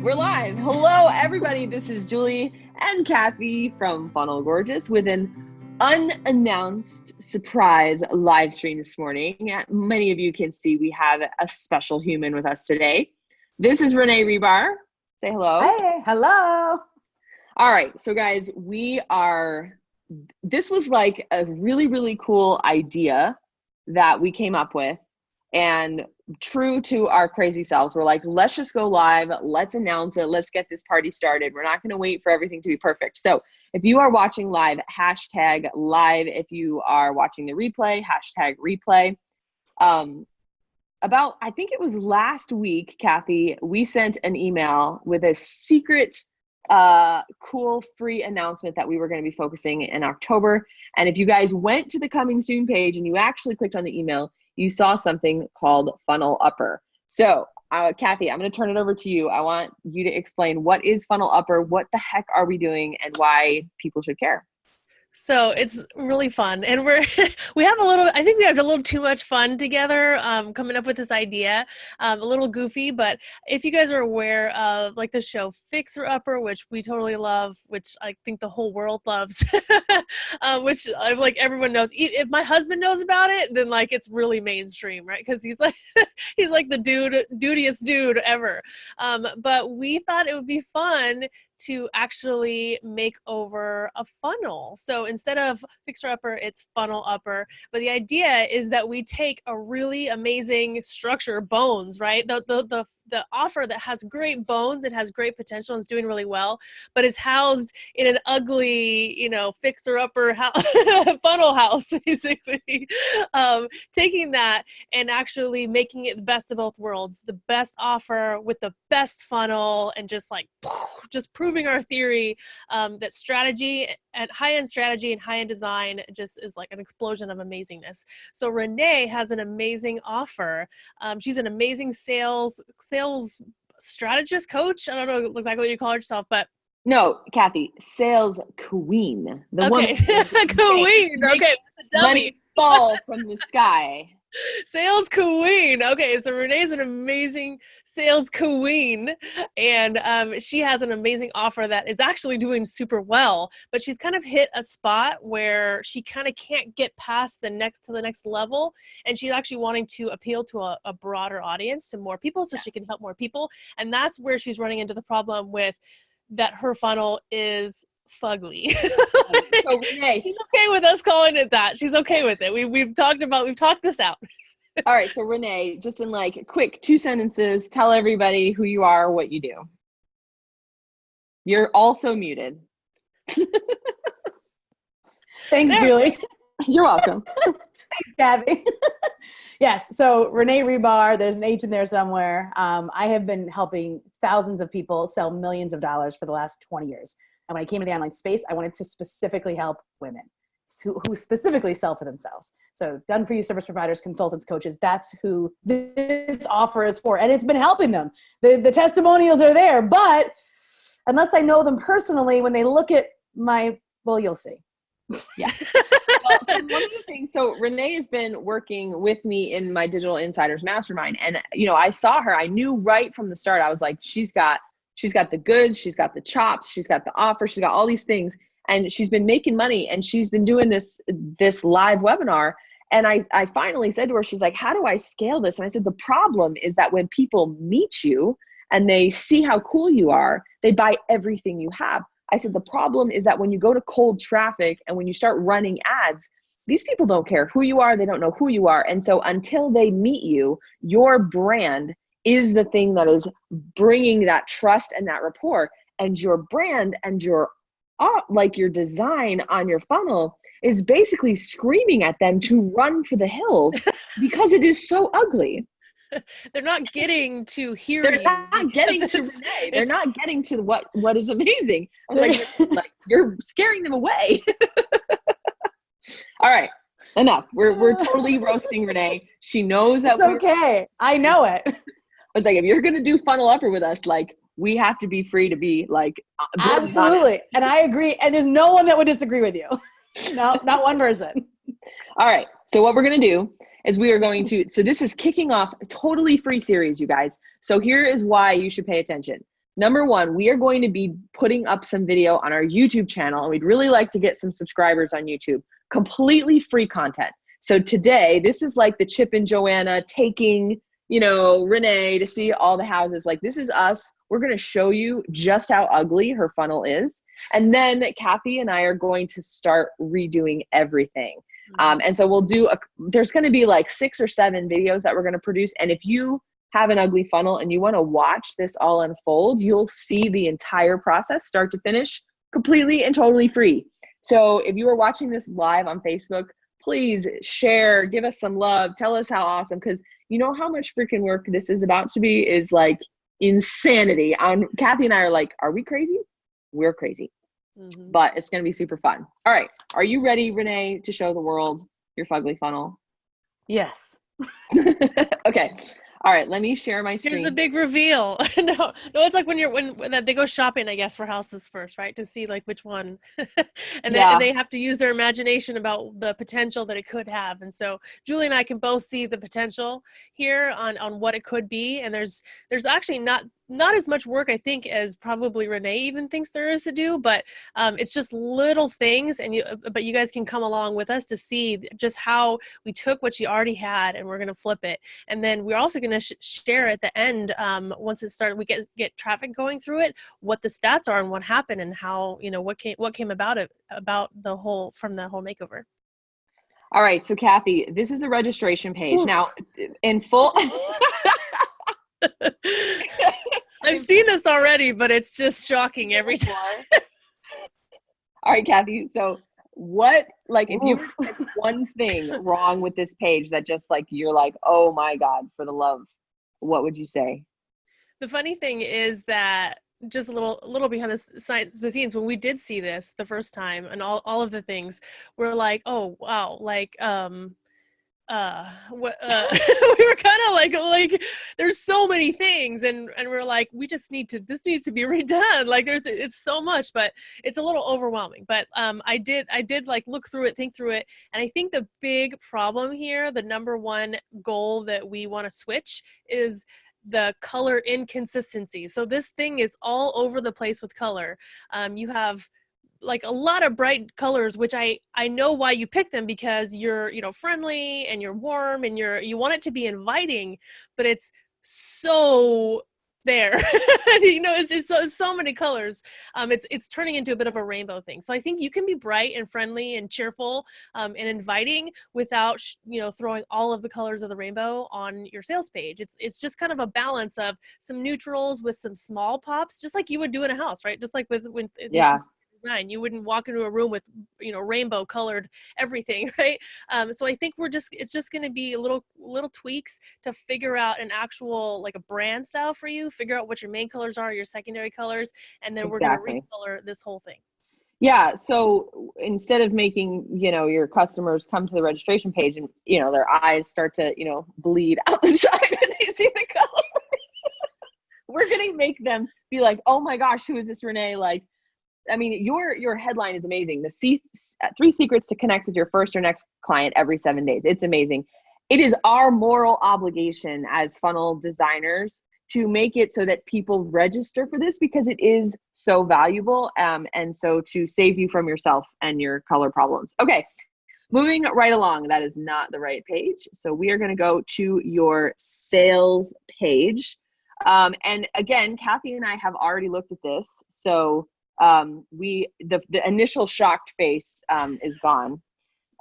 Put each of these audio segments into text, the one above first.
We're live. Hello, everybody. This is Julie and Cathy from Funnel Gorgeous with an unannounced surprise live stream this morning. Many of you can see we have a special human with us today. This is Renee Hribar. Say hello. Hey, hello. All right. So guys, this was like a really, really cool idea that we came up with. And true to our crazy selves, we're like, let's just go live. Let's announce it. Let's get this party started. We're not going to wait for everything to be perfect. So if you are watching live, hashtag live. If you are watching the replay, hashtag replay. I think it was last week, Cathy, we sent an email with a secret, cool free announcement that we were going to be focusing in October. And if you guys went to the coming soon page and you actually clicked on the email, you saw something called Funnel Upper. So, Cathy, I'm going to turn it over to you. I want you to explain what is Funnel Upper, what the heck are we doing, and why people should care. So it's really fun, and I think we have a little too much fun together, coming up with this idea, a little goofy, but if you guys are aware of like the show Fixer Upper, which we totally love, which I think the whole world loves, which like everyone knows. If my husband knows about it, then like it's really mainstream, right? Because he's like, he's like the dudiest dude ever. But we thought it would be fun to actually make over a funnel. So instead of Fixer Upper, it's Funnel Upper. But the idea is that we take a really amazing structure, bones, right? The offer that has great bones, it has great potential and is doing really well, but is housed in an ugly, Fixer Upper funnel house, basically. Taking that and actually making it the best of both worlds, the best offer with the best funnel, and just proving our theory that strategy and high-end strategy and high-end design just is like an explosion of amazingness. So Renee has an amazing offer. She's an amazing sales strategist coach. I don't know exactly what you call yourself, but no, Cathy, sales queen. Okay, queen. Okay, money fall from the sky. Sales queen. Okay, so Renee's an amazing sales queen, and she has an amazing offer that is actually doing super well, but she's kind of hit a spot where she kind of can't get past the next level, and she's actually wanting to appeal to a broader audience, to more people, so she can help more people. And that's where she's running into the problem with that her funnel is fugly. So Renee, she's okay with us calling it that. She's okay with it. We've talked this out. All right, so Renee, just in like quick 2 sentences, tell everybody who you are, what you do. You're also muted. Thanks, Julie. You're welcome. Thanks, Cathy. Yes, so Renee Hribar, there's an H in there somewhere. I have been helping thousands of people sell millions of dollars for the last 20 years. And when I came into the online space, I wanted to specifically help women who specifically sell for themselves. So done for you service providers, consultants, coaches, that's who this offer is for. And it's been helping them. The testimonials are there, but unless I know them personally, when they look at you'll see. Yeah. Well, so one of the things, Renee has been working with me in my Digital Insiders Mastermind. And, I saw her, I knew right from the start, I was like, she's got the goods, she's got the chops, she's got the offer, she's got all these things, and she's been making money, and she's been doing this live webinar. And I finally said to her, she's like, how do I scale this? And I said, the problem is that when people meet you and they see how cool you are, they buy everything you have. I said, the problem is that when you go to cold traffic and when you start running ads, these people don't care who you are. They don't know who you are. And so until they meet you, your brand is the thing that is bringing that trust and that rapport. And your brand and your design on your funnel is basically screaming at them to run for the hills because it is so ugly. They're not getting to hear They're you. not getting to Renee. They're not getting to what is amazing. I was like, you're scaring them away. All right. Enough. We're totally roasting Renee. She knows that. It's okay. I know it. I was like, if you're going to do Funnel Upper with us, like, we have to be free to be like, absolutely. And I agree. And there's no one that would disagree with you. No, not one person. All right. So what we're going to do is we are going to, so this is kicking off a totally free series, you guys. So here is why you should pay attention. Number one, we are going to be putting up some video on our YouTube channel, and we'd really like to get some subscribers on YouTube. Completely free content. So today, this is like the Chip and Joanna taking, you know, Renee to see all the houses. Like, this is us. We're going to show you just how ugly her funnel is. And then Cathy and I are going to start redoing everything. And so we'll do there's going to be like 6 or 7 videos that we're going to produce. And if you have an ugly funnel and you want to watch this all unfold, you'll see the entire process start to finish completely and totally free. So if you are watching this live on Facebook, please share, give us some love, tell us how awesome, because you know how much freaking work this is about to be is like insanity. Cathy and I are like, are we crazy? We're crazy. But it's going to be super fun. All right. Are you ready, Renee, to show the world your fugly funnel? Yes. Okay. All right, let me share my screen. Here's the big reveal. No, it's like when they go shopping, I guess, for houses first, right? To see like which one, and then they have to use their imagination about the potential that it could have. And so Julie and I can both see the potential here on what it could be. And there's actually not as much work, I think, as probably Renee even thinks there is to do, but it's just little things, but you guys can come along with us to see just how we took what you already had and we're going to flip it. And then we're also going to share at the end, once it started, we get traffic going through it, what the stats are and what happened and how, you know, what came about the whole makeover. All right. So Cathy, this is the registration page. Oof. Now in full. I've seen this already, but it's just shocking every time. All right, Cathy. So what, like, if you were one thing wrong with this page that just like, you're like, oh my God, for the love, what would you say? The funny thing is that just a little behind the scenes, when we did see this the first time and all of the things, we're like, oh, wow. Like, we were kind of like there's so many things and we're like, this needs to be redone. Like it's so much, but it's a little overwhelming. But I did like look through it, think through it, and I think the big problem here, the number one goal that we want to switch is the color inconsistency. So this thing is all over the place with color. You have like a lot of bright colors, which I know why you pick them, because you're, you know, friendly and you're warm and you want it to be inviting, but it's so there. You know, it's just so many colors. It's turning into a bit of a rainbow thing. So I think you can be bright and friendly and cheerful and inviting without you know, throwing all of the colors of the rainbow on your sales page. It's just kind of a balance of some neutrals with some small pops, just like you would do in a house, right? Just like with design. You wouldn't walk into a room with, you know, rainbow colored everything, right? So I think it's just going to be little tweaks to figure out an actual, like a brand style for you, figure out what your main colors are, your secondary colors, and then we're going to recolor this whole thing. Yeah. So instead of making, you know, your customers come to the registration page and, you know, their eyes start to, you know, bleed out the side when they see the colors, we're going to make them be like, oh my gosh, who is this Renee? Like, I mean, your headline is amazing. The 3 secrets to connect with your first or next client every 7 days. It's amazing. It is our moral obligation as funnel designers to make it so that people register for this, because it is so valuable. And so to save you from yourself and your color problems. Okay, moving right along. That is not the right page. So we are going to go to your sales page. And again, Cathy and I have already looked at this. So the initial shocked face is gone,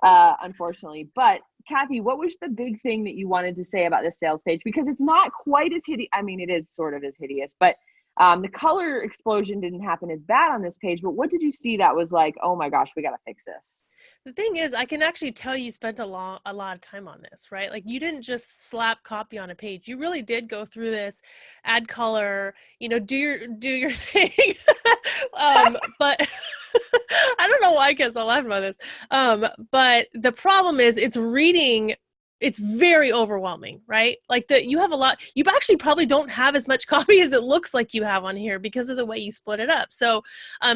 unfortunately. But Cathy, what was the big thing that you wanted to say about this sales page? Because it's not quite as hideous. I mean, it is sort of as hideous, but the color explosion didn't happen as bad on this page. But what did you see that was like, oh my gosh, we got to fix this? The thing is, I can actually tell you spent a lot of time on this, right? Like, you didn't just slap copy on a page. You really did go through this, add color, you know, do your thing. But I don't know why I can't stop laughing about this. But the problem is, it's reading it's very overwhelming, right? Like you have a lot, you actually probably don't have as much copy as it looks like you have on here because of the way you split it up. So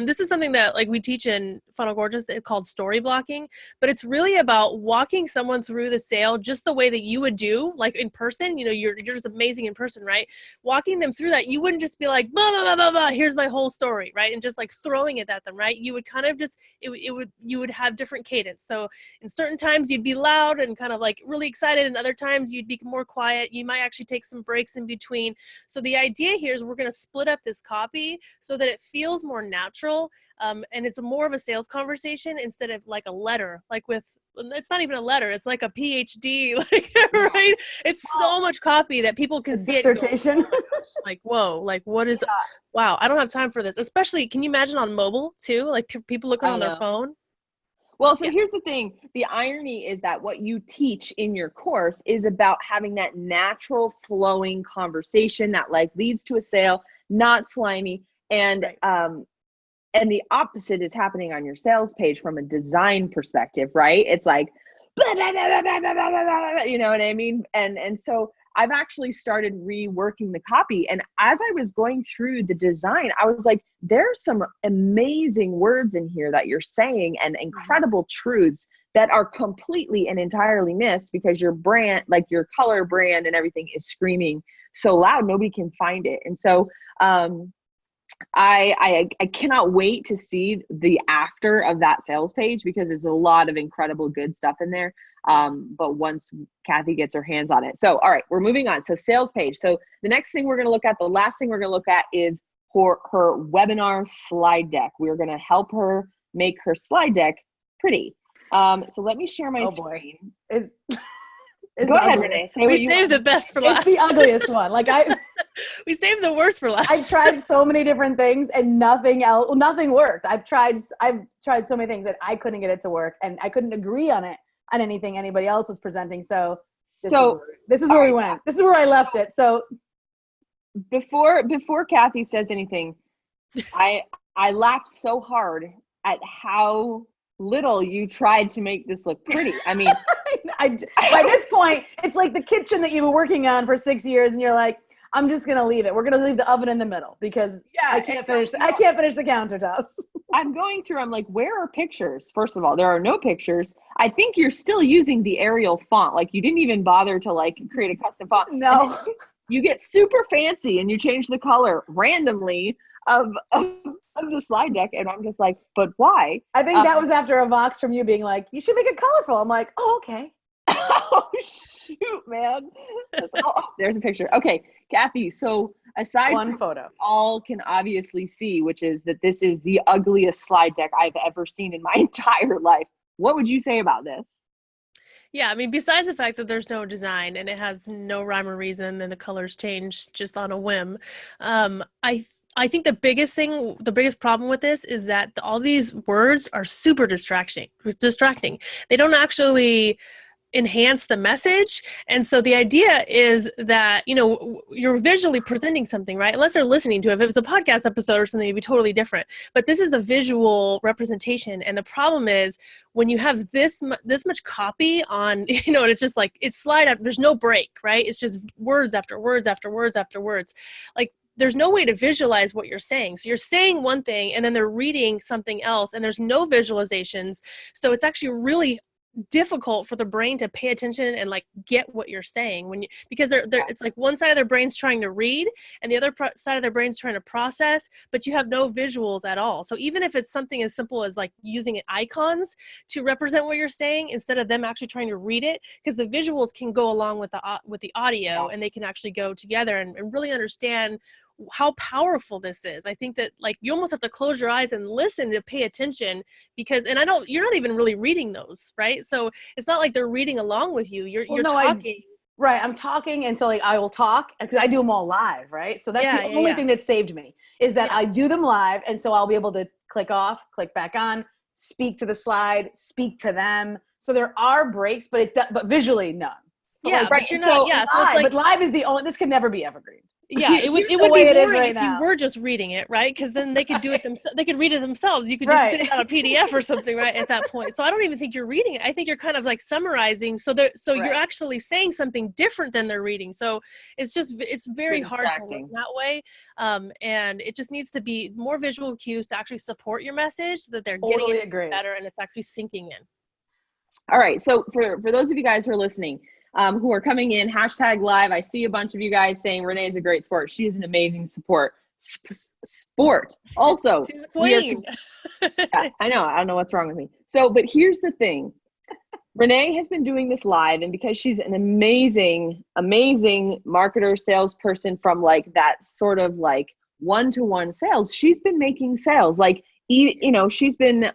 this is something that like we teach in Funnel Gorgeous called story blocking, but it's really about walking someone through the sale just the way that you would do, like in person. You know, you're just amazing in person, right? Walking them through that, you wouldn't just be like, blah, blah, blah, blah, blah, here's my whole story, right? And just like throwing it at them, right? You would kind of just, you would have different cadence. So in certain times you'd be loud and kind of like really excited, and other times you'd be more quiet. You might actually take some breaks in between. So the idea here is we're going to split up this copy so that it feels more natural, and it's more of a sales conversation instead of like a letter, like with, it's not even a letter, it's like a PhD, like, right? It's so much copy that people can see dissertation. It oh like, whoa, like what is, wow, I don't have time for this. Especially, can you imagine on mobile too? Like people looking on their phone. Well, so here's the thing. The irony is that what you teach in your course is about having that natural flowing conversation that like leads to a sale, not slimy. And, and the opposite is happening on your sales page from a design perspective, right? It's like, blah, blah, blah, blah, blah, blah, blah, you know what I mean? And so I've actually started reworking the copy. And as I was going through the design, I was like, there's some amazing words in here that you're saying and incredible truths that are completely and entirely missed because your brand, like your color brand and everything is screaming so loud, nobody can find it. And so, I cannot wait to see the after of that sales page because there's a lot of incredible good stuff in there. But once Cathy gets her hands on it. So, all right, we're moving on. So sales page. So the next thing we're going to look at, the last thing we're going to look at is her webinar slide deck. We're going to help her make her slide deck pretty. So let me share my screen. Go ahead, Renee. We saved the best for last. It's the ugliest one. Like we saved the worst for last. I've tried so many different things and nothing worked. I've tried so many things that I couldn't get it to work, and I couldn't agree on anything anybody else was presenting. So this is where we went. This is where I left it. So before Cathy says anything, I laughed so hard at how little you tried to make this look pretty. I mean, by this point, it's like the kitchen that you've been working on for 6 years, and you're like, I'm just gonna leave it. We're gonna leave the oven in the middle because I can't finish the countertops. I'm going through. I'm like, where are pictures? First of all, there are no pictures. I think you're still using the Arial font. Like you didn't even bother to like create a custom font. No. You get super fancy and you change the color randomly of the slide deck, and I'm just like, but why? I think that was after a Vox from you being like, you should make it colorful. I'm like, oh, okay. Oh shoot, man. There's a picture. Okay, Cathy, so aside one from photo all can obviously see, which is that this is the ugliest slide deck I've ever seen in my entire life, what would you say about this? Yeah, I mean, besides the fact that there's no design and it has no rhyme or reason and the colors change just on a whim, I think the biggest problem with this is that all these words are super distracting. They don't actually enhance the message. And so the idea is that, you know, you're visually presenting something, right? Unless they're listening to it. If it was a podcast episode or something, it'd be totally different. But this is a visual representation. And the problem is when you have this much copy on, you know, and it's just like, it's slide out, there's no break, right? It's just words after words after words after words. Like, there's no way to visualize what you're saying. So you're saying one thing and then they're reading something else and there's no visualizations. So it's actually really difficult for the brain to pay attention and like get what you're saying because it's like one side of their brain's trying to read and the other side of their brain's trying to process, but you have no visuals at all. So even if it's something as simple as like using icons to represent what you're saying instead of them actually trying to read it, because the visuals can go along with the audio and they can actually go together and really understand how powerful this is. I think that like you almost have to close your eyes and listen to pay attention because, and you're not even really reading those, right? So it's not like they're reading along with you. You're talking. Right. I'm talking. And so like I will talk because I do them all live. Right. So that's the only thing that saved me is that I do them live. And so I'll be able to click off, click back on, speak to the slide, speak to them. So there are breaks, but visually none. Yeah. But you're not. So, so it's like, but live is the only, this could never be evergreen. Yeah, it would the be way it is boring right if now. you were just reading it, right? Because then they could do it themselves. They could read it themselves. You could just Right. send out a PDF or something, right? At that point. So I don't even think you're reading it. I think you're kind of like summarizing. So you're Right. actually saying something different than they're reading. So it's very hard to learn Distracting. that way. And it just needs to be more visual cues to actually support your message so that they're getting Totally it agree. better and it's actually sinking in. All right. So for those of you guys who are listening, who are coming in, hashtag live. I see a bunch of you guys saying Renee is a great sport. She is an amazing sport. Also, She's a queen. Yeah, I know. I don't know what's wrong with me. So, but here's the thing. Renee has been doing this live, and because she's an amazing marketer, salesperson from like that sort of like one-to-one sales, she's been making sales. Like, she's been,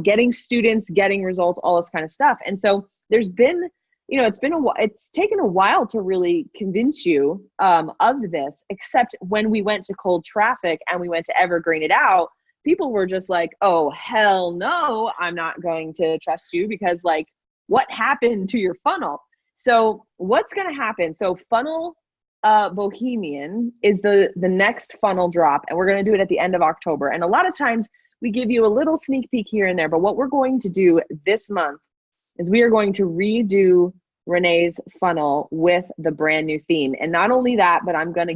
getting students, getting results, all this kind of stuff. And so there's been, it's taken a while to really convince you of this, except when we went to cold traffic and we went to evergreen it out, people were just like, oh, hell no, I'm not going to trust you because like, what happened to your funnel? So what's going to happen? So funnel Bohemian is the next funnel drop, and we're going to do it at the end of October. And a lot of times we give you a little sneak peek here and there, but what we're going to do this month is we are going to redo Renee's funnel with the brand new theme. And not only that, but I'm going to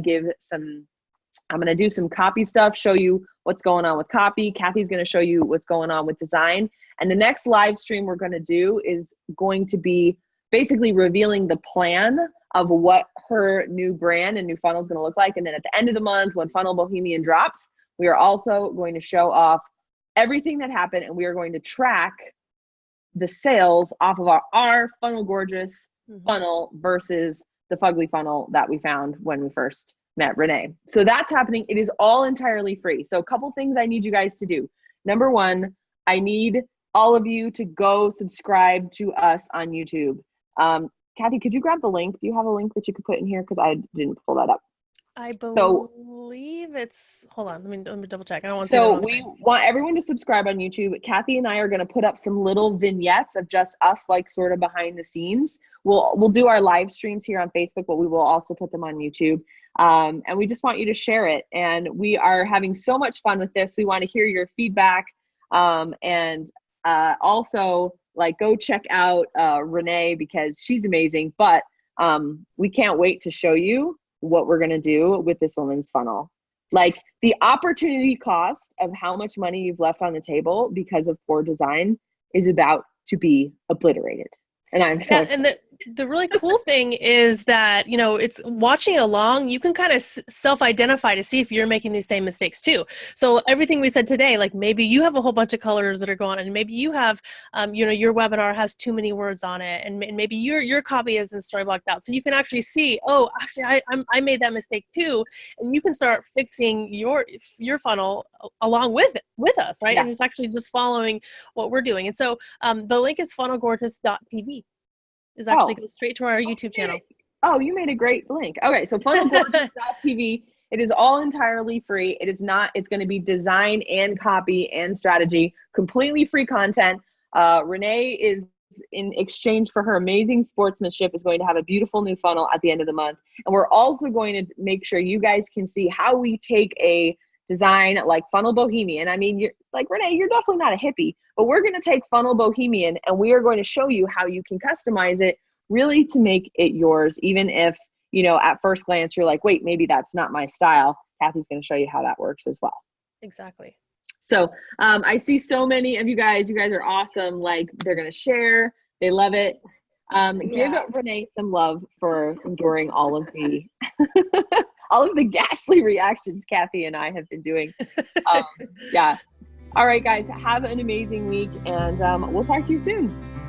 do some copy stuff, show you what's going on with copy. Cathy's going to show you what's going on with design. And the next live stream we're going to do is going to be basically revealing the plan of what her new brand and new funnel is going to look like. And then at the end of the month, when Funnel Bohemian drops, we are also going to show off everything that happened, and we are going to track the sales off of our Funnel Gorgeous funnel versus the fugly funnel that we found when we first met Renee. So that's happening. It is all entirely free. So a couple things I need you guys to do. Number one, I need all of you to go subscribe to us on YouTube. Cathy, could you grab the link? Do you have a link that you could put in here? Because I didn't pull that up. I believe it's, hold on, let me double check. I don't want to say So we want everyone to subscribe on YouTube. Cathy and I are going to put up some little vignettes of just us, like sort of behind the scenes. We'll do our live streams here on Facebook, but we will also put them on YouTube. And we just want you to share it. And we are having so much fun with this. We want to hear your feedback. And also like go check out Renee because she's amazing. But we can't wait to show you what we're going to do with this woman's funnel. Like the opportunity cost of how much money you've left on the table because of poor design is about to be obliterated. And I'm so and the really cool thing is that, it's watching along, you can kind of self-identify to see if you're making these same mistakes too. So everything we said today, like maybe you have a whole bunch of colors that are going on, and maybe you have, your webinar has too many words on it, and maybe your copy isn't story blocked out. So you can actually see, oh, actually I made that mistake too. And you can start fixing your funnel along with us, right? Yeah. And it's actually just following what we're doing. And so the link is funnelgorgeous.tv. Is actually go straight to our YouTube channel. Oh, you made a great link. Okay, so funnelgorgeous.tv. It is all entirely free. It's going to be design and copy and strategy, completely free content. Renee is, in exchange for her amazing sportsmanship, is going to have a beautiful new funnel at the end of the month. And we're also going to make sure you guys can see how we take a design like Funnel Bohemian. I mean, you're like, Renee, you're definitely not a hippie, but we're going to take Funnel Bohemian and we are going to show you how you can customize it really to make it yours. Even if, at first glance, you're like, wait, maybe that's not my style. Cathy's going to show you how that works as well. Exactly. So I see so many of you guys are awesome. Like they're going to share. They love it. Give Renee some love for enduring all of the all of the ghastly reactions Cathy and I have been doing. Yeah. All right, guys, have an amazing week, and we'll talk to you soon.